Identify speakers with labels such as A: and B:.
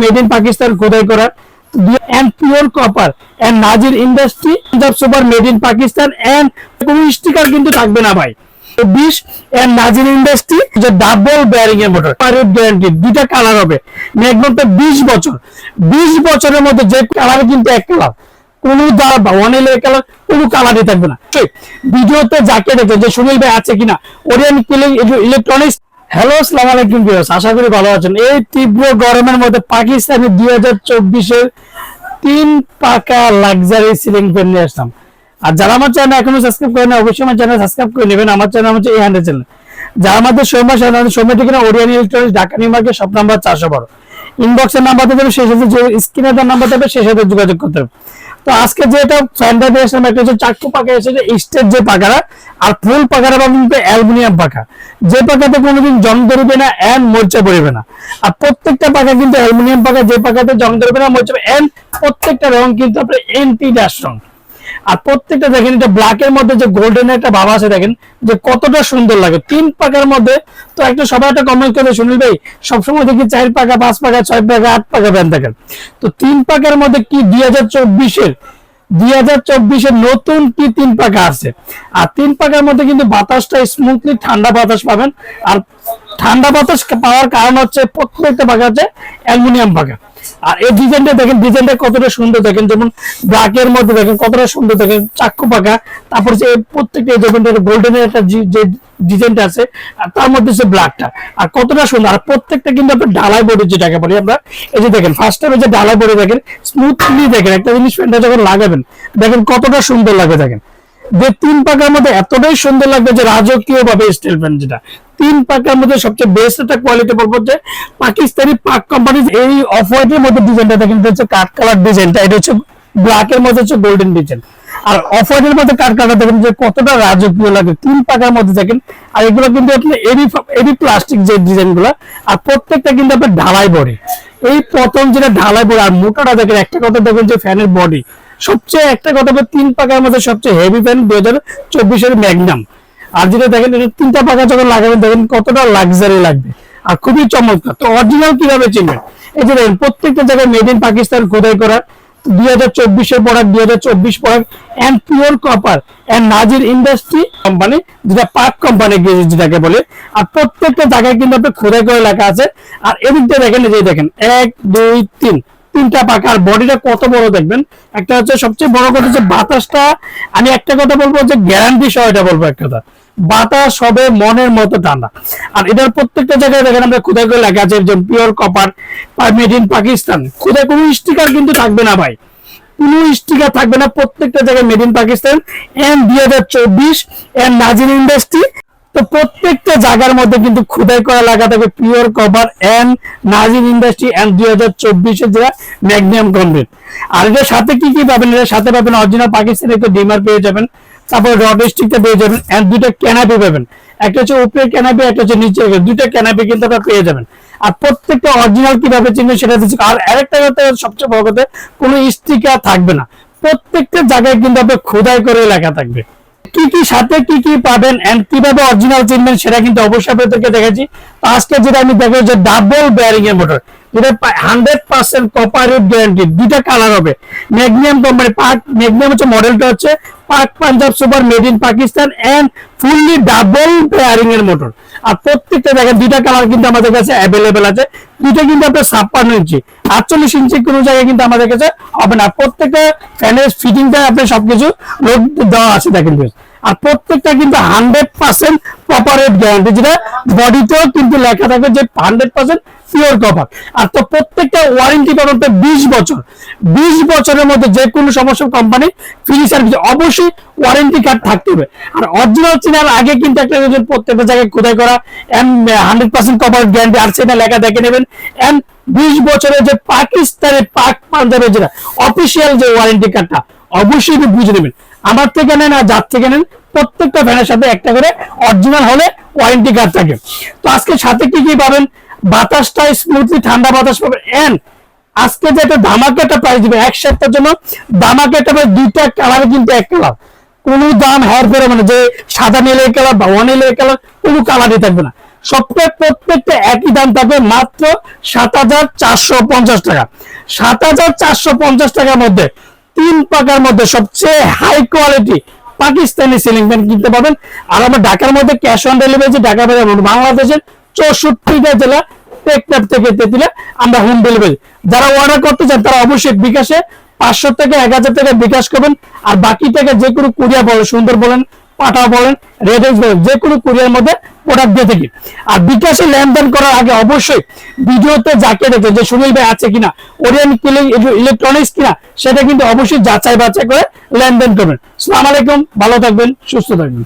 A: Made in Pakistan খোদাই করা and pure copper and Nazir industry Punjab super made in Pakistan and কোনো sticker কিন্তু থাকবে না ভাই 20 and Nazir industry যে ডাবল বেয়ারিং এর মোটর পাইরেট গ্যারান্টি দুইটা কালার হবে ম্যাক্সিমাম 20 বছর 20 বছরের মধ্যে যে কালার কিন্তু এক কালার কোনো দা ওয়ানেলের কালার কোনো কালারই থাকবে না ভিডিওতে যাকে দেখে যে সুনীল ভাই আছে কিনা ওরিয়েন্ট ইলেকট্রনিক্স। হ্যালো আসসালামু আলাইকুম ভিউয়ার্স, আশা করি ভালো আছেন। এই তীব্র গরমের মধ্যে পাকিস্তানি 2024 এর 3 পাকা লাক্সারি সিলিং ফ্যান নিয়ে আসলাম। আর যারা আমার চ্যানেল এখনো সাবস্ক্রাইব করেন অবশ্যই আমার চ্যানেল সাবস্ক্রাইব করে নেবেন। আমার চ্যানেল হচ্ছে এই হ্যান্ডেল চ্যানেল। যারা আমাদের সময় ঠিকানা Orient Electronics Dhaka New Market shop number 412 ইনবক্সের নাম্বার দেবেন, সেই সাথে যে স্ক্রিনে তার নাম্বার দেবে সেই সাথে যোগাযোগ করতে হবে। তো আজকে যেটা ফ্যানটা দিয়ে আসলাম একটা হচ্ছে চাকু পাকা এসেছে স্টেট যে পাকারা আর ফুল পাকারা বা কিন্তু অ্যালুমিনিয়াম পাকা, যে পাকাতে কোনোদিন জং ধরবে না এন্ড মরচা পড়বে না। আর প্রত্যেকটা পাকা কিন্তু অ্যালুমিনিয়াম পাকা, যে পাকাতে জং ধরবে না মরচা এন্ড প্রত্যেকটা রং কিন্তু আপনার এন্টি ড্যাশ রং। আর প্রত্যেকটা দেখেন এটা ব্ল্যাক এর মধ্যে যে গোল্ডেন একটা ভাব আছে, দেখেন যে কতটা সুন্দর লাগে। 3 পাকার মধ্যে তো একটা সবাই একটা কমেন্ট করে সুনীল ভাই সবসময় দেখি 4 পাকা 5 পাকা 6 পাকা 8 পাকা ফ্যান থাকেন, তো 3 পাকার মধ্যে কি 2024 এর নতুন কি 3 পাকা আছে। আর 3 পাকার মধ্যে কিন্তু বাতাসটা স্মুথলি ঠান্ডা বাতাস পাবেন। আর ঠান্ডা বাতাস পাওয়ার কারণ হচ্ছে প্রত্যেকটা পাকা হচ্ছে অ্যালুমিনিয়াম পাকা। আর এই ডিজাইনটা দেখেন, ডিজাইনটা কতটা সুন্দর দেখেন, যেমন ব্ল্যাক এর মধ্যে দেখেন কতটা সুন্দর দেখেন চাকু পাকা। তারপর যে প্রত্যেকটা গোল্ডেনের একটা যে ডিজাইনটা আছে আর তার মধ্যে যে ব্ল্যাকটা আর কতটা সুন্দর। আর প্রত্যেকটা কিন্তু আপনার ঢালাই বডি যেটাকে বলি আমরা, এই যে দেখেন ফার্স্ট টাইমে যে ঢালাই বডি দেখেন স্মুথলি দেখেন একটা জিনিস ফ্যানটা যখন লাগাবেন দেখেন কতটা সুন্দর লাগে। দেখেন যে 3 পাকার মধ্যে এতটাই সুন্দর লাগবে যে রাজকীয় ভাবে স্টিল ফ্যান, যেটা 3 পাকার মধ্যে সবচেয়ে বেস্ট একটা কোয়ালিটি বলবো যে পাকিস্তানি পাক কোম্পানি। এই অফ হোয়াইট এর মধ্যে ডিজাইনটা দেখেন হচ্ছে কাট কালার ডিজাইনটা, এটা হচ্ছে ব্ল্যাক এর মধ্যে হচ্ছে গোল্ডেন ডিজাইন। আর অফ হোয়াইট এর মধ্যে কাট কালার দেখেন যে কতটা রাজকীয় লাগে 3 পাকার মধ্যে দেখেন। আর এগুলো কিন্তু আপনি এডি প্লাস্টিক যে ডিজাইন গুলা, আর প্রত্যেকটা কিন্তু আপনার ঢালাই বডি। এই প্রথম যেটা ঢালাই বডি আর মোটাটা দেখেন, একটা কথা দেখেন যে ফ্যানের বডি সবচেয়ে একটা কথা 3 পাকার মধ্যে সবচেয়ে হেভি ফ্যান 2024 এর ম্যাগনাম। আর যেটা দেখেন এটা 3টা পাকা যখন লাগাবেন দেখেন কতটা লাক্সারি লাগবে আর খুবই চমৎকার। তো অরিজিনাল কিভাবে চিনবেন, এই যে দেখেন প্রত্যেকটা জায়গায় মেড ইন পাকিস্তান খোদাই করা 2024 এর product, 2024 product and pure copper and Nazir industry company, যেটা পাক কোম্পানি যেটাকে বলে। আর প্রত্যেকটা জায়গায় কিন্তু আপনার খোদাই করে লেখা আছে। আর এদিকটা দেখেন, এই যে দেখেন 1 2 3 3টা পাকা। আর বডিটা কত বড় দেখবেন। একটা হচ্ছে সবচেয়ে বড় কথা হচ্ছে বাতাসটা, আমি একটা কথা বলবো যে গ্যারান্টি সহ এটা বলবো এক কথা, বাতাস হবে মনের মতো ঠান্ডা। আর এটার প্রত্যেকটা জায়গায় দেখেন আমরা খোদাই করে লেখা আছে যে pure copper made in Pakistan. খোদাই কোনো স্টিকার কিন্তু থাকবে না ভাই, কোনো স্টিকার থাকবে না। প্রত্যেকটা জায়গায় made in Pakistan and 2024 and Nazir industry. তো প্রত্যেকটা জায়গার মধ্যে কিন্তু খোদাই করা লাগা থাকবে pure copper and Nazir industry and 2024 এর যেটা ম্যাগনিয়াম কনভেট। আর এটার সাথে কি কি পাবেন, এটার সাথে পাবেন অরিজিনাল পাকিস্তানি একটা ডিমার পেয়ে যাবেন, তারপর রড স্টিকটা পেয়ে যাবেন এন্ড দুইটা ক্যানাপি পাবেন। একটা হচ্ছে উপরের ক্যানাপি, একটা হচ্ছে নিচে, দুইটা ক্যানাপি কিন্তু আপনারা পেয়ে যাবেন। আর প্রত্যেকটা অরিজিনাল কিভাবে চিনবেন সেটা দিচ্ছি। আর আরেকটা কথা সবচেয়ে বড় কথা, কোনো স্টিকার থাকবে না, প্রত্যেকটা জায়গায় কিন্তু আপনার খোদাই করে লেখা থাকবে। কি কি সাথে কি কি পাবেন এন্ড কিভাবে অরিজিনাল চিনবেন সেটা কিন্তু অবশ্যই আপনাদেরকে দেখাচ্ছি। আজকে যেটা আমি দেখাবো যে ডাবল বেয়ারিং এর মোটর, যেটা 100% কপার গ্যারান্টি, দুইটা কালার হবে। ম্যাগনিয়াম কোম্পানি পাক, ম্যাগনিয়াম হচ্ছে মডেলটা হচ্ছে Pak Punjab super made in Pakistan and fully double bearing এর মোটর। আর প্রত্যেকটা দেখেন দুইটা কালার কিন্তু আমাদের কাছে অ্যাভেলেবেল আছে। দুইটা কিন্তু আপনার 56 ইঞ্চি 48 ইঞ্চি কোনো জায়গায় কিন্তু আমাদের কাছে হবে না। প্রত্যেকটা ফ্যানের ফিটিংটা আপনার সবকিছু লোড দেওয়া আছে দেখেন। আর প্রত্যেকটা কিন্তু 100% প্রপার গ্যারান্টি, যেটা বডিতেও কিন্তু লেখা থাকে যে 100% পিওর কপার। আর তো প্রত্যেকটা ওয়ারেন্টি পাবেন 20 বছর। 20 বছরের মধ্যে যে কোনো সমস্যা কোম্পানি ফ্রি সার্ভিস, অবশ্যই ওয়ারেন্টি কার্ড থাকতে হবে। আর অরিজিনাল চেনার আগে কিন্তু একটা প্রত্যেকটা জায়গায় খোদাই করা এন্ড 100% কপার গ্যারান্টি আর সেটা লেখা দেখে নেবেন। এন্ড 20 বছরের যে পাকিস্তানের পাক পাঞ্জাবের যেটা অফিসিয়াল যে ওয়ারেন্টি কার্ডটা অবশ্যই বুঝে নেবেন। আমার থেকে নেন আর যার থেকে নেন, প্রত্যেকটা ফ্যানের সাথে একটা করে অরিজিনাল হলে ওয়ারেন্টি কার্ড থাকে। তো আজকে সাথে কি কি পাবেন, বাতাসটা স্মুথলি ঠান্ডা বাতাস পাবেন এন্ড আজকে যে একটা ধামাকা একটা প্রাইস দিবে এক সপ্তাহের জন্য। ধামাকা একটা দুইটা কালার কিন্তু এক কালার, কোনো দাম হেয়ার ফের মানে যে সাদা নীলের কালার বা ওয়ানিলের কালার কোনো কালারই থাকবে না। সবটাই প্রত্যেকটা একই দাম থাকবে, মাত্র 7,450 টাকা। 7,450 টাকার মধ্যে 3 পাকার মধ্যে সবচেয়ে high quality Pakistani ceiling fan কিনতে পারবেন। আর আমরা ঢাকার মধ্যে ক্যাশ অন ডেলিভারি, ঢাকা বাজার বাংলাদেশের 64টা জেলা টেকনাফ থেকে তেতুলিয়া আমরা হোম ডেলিভারি। যারা অর্ডার করতে চান তারা অবশ্যই বিকাশে 500 থেকে 1000 টাকা বিকাশ করবেন। আর বাকি টাকা যে কোনো কুরিয়ার বলেন, সুন্দর বলেন, পাঠা বলেন, রেডেক্স বলেন, যে কোনো কুরিয়ার মধ্যে প্রোডাক্ট দিয়ে থাকি। আর বিকাশে লেনদেন করার আগে অবশ্যই ভিডিওতে যাকে দেখেন যে সুনীল ভাই আছে কিনা, ওরিয়েন্ট ইলেকট্রনিক্স কিনা, সেটা কিন্তু অবশ্যই যাচাই বাছাই করে লেনদেন করবেন। আসসালামু আলাইকুম, ভালো থাকবেন, সুস্থ থাকবেন।